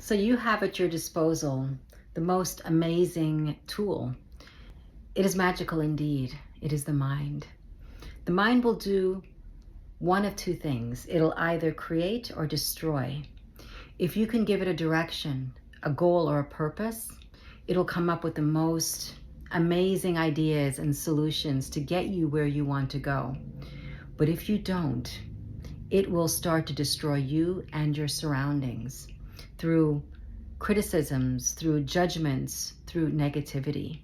So you have at your disposal the most amazing tool. It is magical indeed. It is the mind. The mind will do one of two things. It'll either create or destroy. If you can give it a direction, a goal, or a purpose, it'll come up with the most amazing ideas and solutions to get you where you want to go. But if you don't, it will start to destroy you and your surroundings through criticisms, through judgments, through negativity.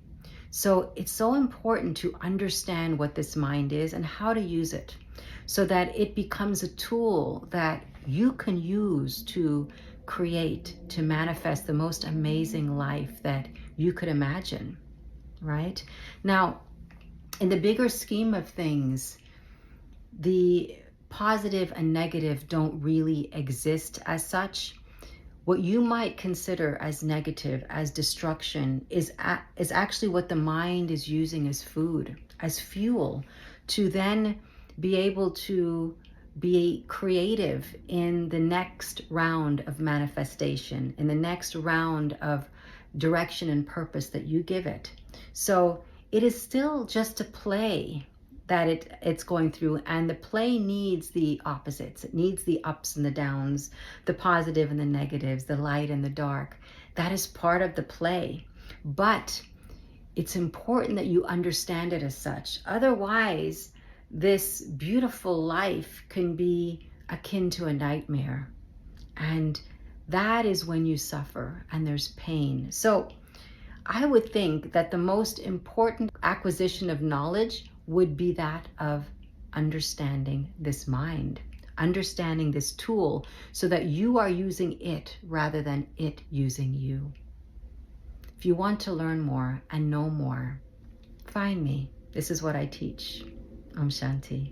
So it's so important to understand what this mind is and how to use it so that it becomes a tool that you can use to create, to manifest the most amazing life that you could imagine, right? Now, in the bigger scheme of things, the positive and negative don't really exist as such. What you might consider as negative, as destruction, is actually what the mind is using as food, as fuel, to then be able to be creative in the next round of manifestation, in the next round of direction and purpose that you give it. So it is still just a play that it's going through, and the play needs the opposites. It needs the ups and the downs, the positive and the negatives, the light and the dark. That is part of the play. But it's important that you understand it as such. Otherwise, this beautiful life can be akin to a nightmare. And that is when you suffer and there's pain. So I would think that the most important acquisition of knowledge would be that of understanding this mind, understanding this tool so that you are using it rather than it using you. If you want to learn more and know more, find me. This is what I teach. Aum Shanti.